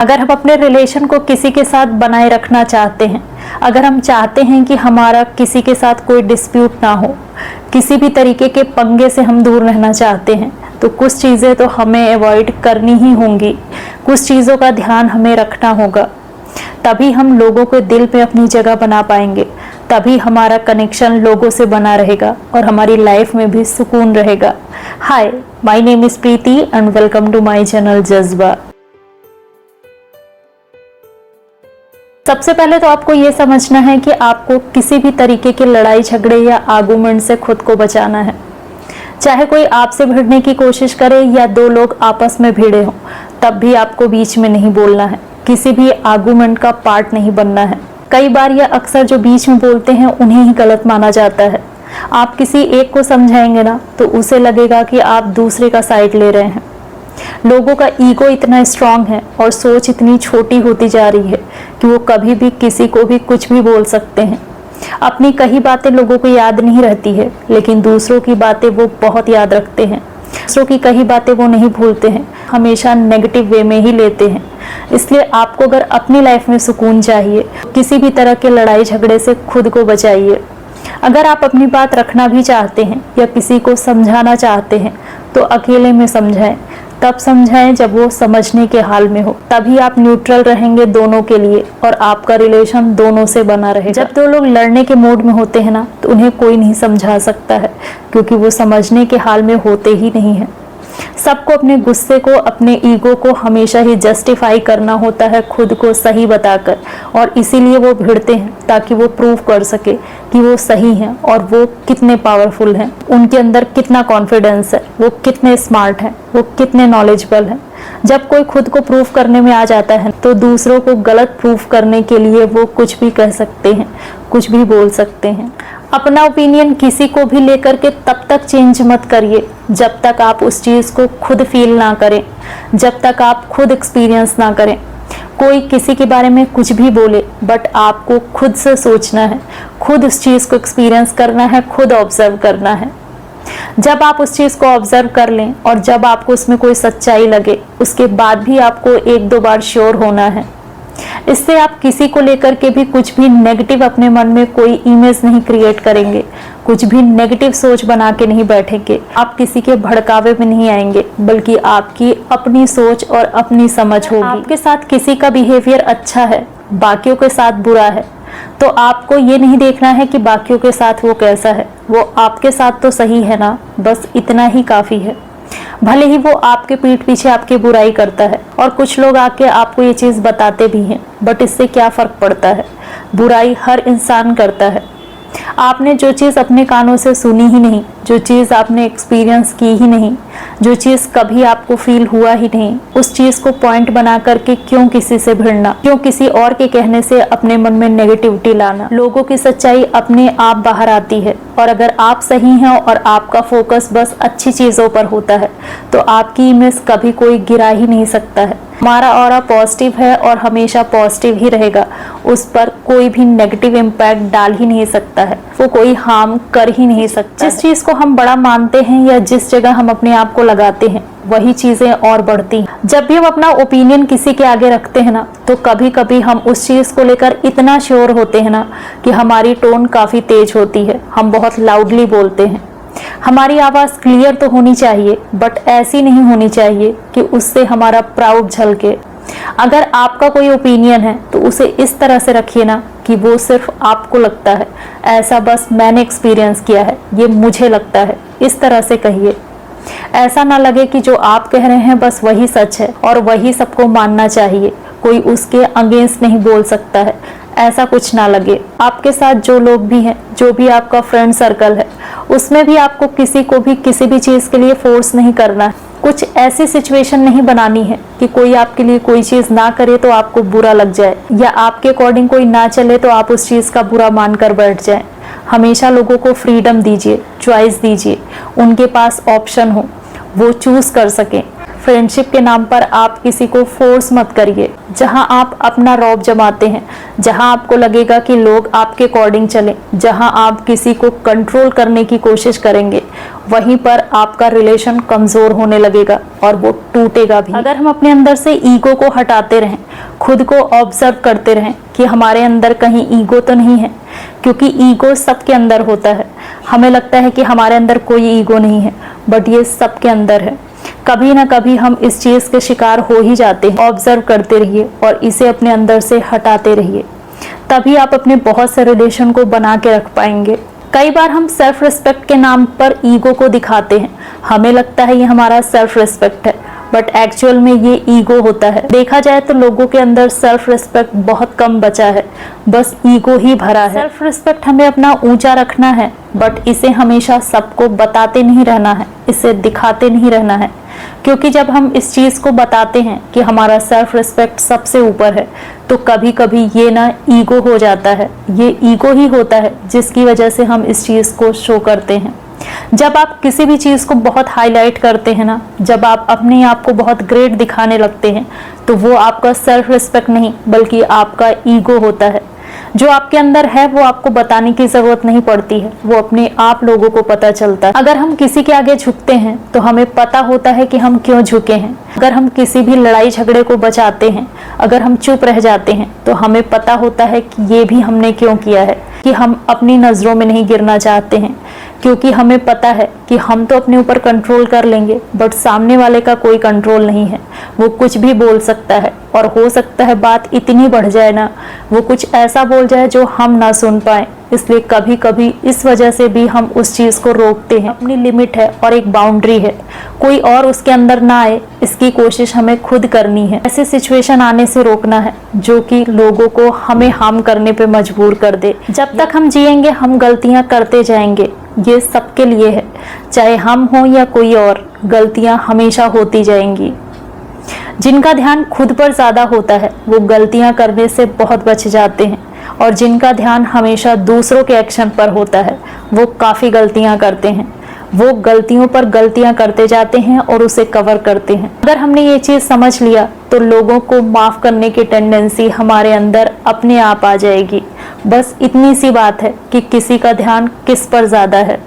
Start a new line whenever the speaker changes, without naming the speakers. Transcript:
अगर हम अपने रिलेशन को किसी के साथ बनाए रखना चाहते हैं, अगर हम चाहते हैं कि हमारा किसी के साथ कोई डिस्प्यूट ना हो, किसी भी तरीके के पंगे से हम दूर रहना चाहते हैं, तो कुछ चीज़ें तो हमें अवॉइड करनी ही होंगी, कुछ चीज़ों का ध्यान हमें रखना होगा। तभी हम लोगों के दिल पे अपनी जगह बना पाएंगे, तभी हमारा कनेक्शन लोगों से बना रहेगा और हमारी लाइफ में भी सुकून रहेगा। Hi, my name is Preeti and welcome to my channel Jazba. सबसे पहले तो आपको ये समझना है कि आपको किसी भी तरीके की लड़ाई झगड़े या आर्गुमेंट से खुद को बचाना है। चाहे कोई आपसे भिड़ने की कोशिश करे या दो लोग आपस में भिड़े हों, तब भी आपको बीच में नहीं बोलना है, किसी भी आर्गुमेंट का पार्ट नहीं बनना है। कई बार या अक्सर जो बीच में बोलते हैं उन्हें ही गलत माना जाता है। आप किसी एक को समझाएंगे ना, तो उसे लगेगा कि आप दूसरे का साइड ले रहे हैं। लोगों का ईगो इतना स्ट्रांग है और सोच इतनी छोटी होती जा रही है कि वो कभी भी किसी को भी कुछ भी बोल सकते हैं। अपनी कही बातें लोगों को याद नहीं रहती है, लेकिन दूसरों की बातें वो बहुत याद रखते हैं। दूसरों की कही बातें वो नहीं भूलते हैं, हमेशा नेगेटिव वे में ही लेते हैं। इसलिए आपको अगर अपनी लाइफ में सुकून चाहिए, किसी भी तरह के लड़ाई झगड़े से खुद को बचाइए। अगर आप अपनी बात रखना भी चाहते हैं या किसी को समझाना चाहते हैं, तो अकेले में समझाएं। तब समझाएं जब वो समझने के हाल में हो, तभी आप न्यूट्रल रहेंगे दोनों के लिए और आपका रिलेशन दोनों से बना रहेगा। जब दो लोग लड़ने के मूड में होते हैं ना, तो उन्हें कोई नहीं समझा सकता है, क्योंकि वो समझने के हाल में होते ही नहीं है। सबको अपने गुस्से को, अपने ईगो को हमेशा ही जस्टिफाई करना होता है, खुद को सही बताकर, और इसीलिए वो भिड़ते हैं ताकि वो प्रूव कर सके कि वो सही हैं और वो कितने पावरफुल हैं, उनके अंदर कितना कॉन्फिडेंस है, वो कितने स्मार्ट हैं, वो कितने नॉलेजेबल हैं। जब कोई खुद को प्रूव करने में आ जाता है, तो दूसरों को गलत प्रूव करने के लिए वो कुछ भी कह सकते हैं, कुछ भी बोल सकते हैं। अपना ओपिनियन किसी को भी लेकर के तब तक चेंज मत करिए जब तक आप उस चीज़ को खुद फील ना करें, जब तक आप खुद एक्सपीरियंस ना करें। कोई किसी के बारे में कुछ भी बोले, बट आपको खुद से सोचना है, खुद उस चीज़ को एक्सपीरियंस करना है, खुद ऑब्जर्व करना है। जब आप उस चीज़ को ऑब्जर्व कर लें और जब आपको उसमें कोई सच्चाई लगे, उसके बाद भी आपको एक दो बार श्योर होना है। इससे आप किसी को लेकर के भी कुछ भी नेगेटिव अपने मन में कोई इमेज नहीं क्रिएट करेंगे, कुछ भी नेगेटिव सोच बना के नहीं बैठेंगे, आप किसी के भड़कावे में नहीं आएंगे, बल्कि आपकी अपनी सोच और अपनी समझ होगी। आपके साथ किसी का बिहेवियर अच्छा है, बाकियों के साथ बुरा है, तो आपको ये नहीं देखना है कि बाकियों के साथ वो कैसा है, वो आपके साथ तो सही है ना, बस इतना ही काफ़ी है। भले ही वो आपके पीठ पीछे आपकी बुराई करता है, और कुछ लोग आके आपको ये चीज़ बताते भी हैं, बट इससे क्या फ़र्क पड़ता है। बुराई हर इंसान करता है। आपने जो चीज़ अपने कानों से सुनी ही नहीं, जो चीज़ आपने एक्सपीरियंस की ही नहीं, जो चीज़ कभी आपको फील हुआ ही नहीं, उस चीज़ को पॉइंट बना करके क्यों किसी से भिड़ना, क्यों किसी और के कहने से अपने मन में नेगेटिविटी लाना। लोगों की सच्चाई अपने आप बाहर आती है, और अगर आप सही हैं और आपका फोकस बस अच्छी चीज़ों पर होता है, तो आपकी इमेज कभी कोई गिरा ही नहीं सकता है। हमारा ऑरा पॉजिटिव है और हमेशा पॉजिटिव ही रहेगा, उस पर कोई भी नेगेटिव इम्पैक्ट डाल ही नहीं सकता है, वो कोई हार्म कर ही नहीं सकता। जिस चीज़ को हम बड़ा मानते हैं या जिस जगह हम अपने आप को लगाते हैं, वही चीज़ें और बढ़ती हैं। जब भी हम अपना ओपिनियन किसी के आगे रखते हैं ना, तो कभी कभी हम उस चीज़ को लेकर इतना श्योर होते हैं ना कि हमारी टोन काफ़ी तेज होती है, हम बहुत लाउडली बोलते हैं। हमारी आवाज़ क्लियर तो होनी चाहिए, बट ऐसी नहीं होनी चाहिए कि उससे हमारा प्राउड झलके। अगर आपका कोई ओपिनियन है, तो उसे इस तरह से रखिए ना कि वो सिर्फ आपको लगता है, ऐसा बस मैंने एक्सपीरियंस किया है, ये मुझे लगता है, इस तरह से कहिए। ऐसा ना लगे कि जो आप कह रहे हैं बस वही सच है और वही सबको मानना चाहिए, कोई उसके अगेंस्ट नहीं बोल सकता है, ऐसा कुछ ना लगे। आपके साथ जो लोग भी हैं, जो भी आपका फ्रेंड सर्कल है, उसमें भी आपको किसी को भी किसी भी चीज़ के लिए फोर्स नहीं करना है। कुछ ऐसी सिचुएशन नहीं बनानी है कि कोई आपके लिए कोई चीज़ ना करे तो आपको बुरा लग जाए, या आपके अकॉर्डिंग कोई ना चले तो आप उस चीज़ का बुरा मानकर बैठ जाएं। हमेशा लोगों को फ्रीडम दीजिए, चॉइस दीजिए, उनके पास ऑप्शन हो, वो चूज़ कर सकें। फ्रेंडशिप के नाम पर आप किसी को फोर्स मत करिए। जहां आप अपना रौब जमाते हैं, जहां आपको लगेगा कि लोग आपके अकॉर्डिंग चलें, जहां आप किसी को कंट्रोल करने की कोशिश करेंगे, वहीं पर आपका रिलेशन कमजोर होने लगेगा और वो टूटेगा भी। अगर हम अपने अंदर से ईगो को हटाते रहें, खुद को ऑब्जर्व करते रहें कि हमारे अंदर कहीं ईगो तो नहीं है, क्योंकि ईगो सबके अंदर होता है। हमें लगता है कि हमारे अंदर कोई ईगो नहीं है, बट ये सबके अंदर है। कभी ना कभी हम इस चीज के शिकार हो ही जाते हैं। ऑब्जर्व करते रहिए और इसे अपने अंदर से हटाते रहिए, तभी आप अपने बहुत से रिलेशन को बना के रख पाएंगे। कई बार हम सेल्फ रिस्पेक्ट के नाम पर ईगो को दिखाते हैं। हमें लगता है ये हमारा सेल्फ रिस्पेक्ट है, बट एक्चुअल में ये ईगो होता है। देखा जाए तो लोगों के अंदर सेल्फ रिस्पेक्ट बहुत कम बचा है, बस ईगो ही भरा है। सेल्फ रिस्पेक्ट हमें अपना ऊंचा रखना है, बट इसे हमेशा सबको बताते नहीं रहना है, इसे दिखाते नहीं रहना है। क्योंकि जब हम इस चीज को बताते हैं कि हमारा सेल्फ रिस्पेक्ट सबसे ऊपर है, तो कभी कभी ये ना ईगो हो जाता है। ये ईगो ही होता है जिसकी वजह से हम इस चीज को शो करते हैं। जब आप किसी भी चीज को बहुत हाईलाइट करते हैं ना, जब आप अपने आप को बहुत ग्रेट दिखाने लगते हैं, तो वो आपका सेल्फ रिस्पेक्ट नहीं बल्कि आपका ईगो होता है। जो आपके अंदर है वो आपको बताने की जरूरत नहीं पड़ती है, वो अपने आप लोगों को पता चलता है। अगर हम किसी के आगे झुकते हैं तो हमें पता होता है कि हम क्यों झुके हैं। अगर हम किसी भी लड़ाई झगड़े को बचाते हैं, अगर हम चुप रह जाते हैं, तो हमें पता होता है कि ये भी हमने क्यों किया है, कि हम अपनी नजरों में नहीं गिरना चाहते हैं। क्योंकि हमें पता है कि हम तो अपने ऊपर कंट्रोल कर लेंगे, बट सामने वाले का कोई कंट्रोल नहीं है। वो कुछ भी बोल सकता है और हो सकता है बात इतनी बढ़ जाए ना, वो कुछ ऐसा बोल जाए जो हम ना सुन पाए। इसलिए कभी कभी इस वजह से भी हम उस चीज को रोकते हैं। अपनी लिमिट है और एक बाउंड्री है, कोई और उसके अंदर ना आए, इसकी कोशिश हमें खुद करनी है। ऐसे सिचुएशन आने से रोकना है जो कि लोगों को हमें हार्म करने पे मजबूर कर दे। जब तक हम जिएंगे हम गलतियां करते जाएंगे, ये सबके लिए है, चाहे हम हो या कोई और, गलतियां हमेशा होती जाएंगी। जिनका ध्यान खुद पर ज्यादा होता है वो गलतियां करने से बहुत बच जाते हैं, और जिनका ध्यान हमेशा दूसरों के एक्शन पर होता है वो काफी गलतियां करते हैं। वो गलतियों पर गलतियां करते जाते हैं और उसे कवर करते हैं। अगर हमने ये चीज समझ लिया तो लोगों को माफ करने की टेंडेंसी हमारे अंदर अपने आप आ जाएगी। बस इतनी सी बात है कि किसी का ध्यान किस पर ज्यादा है।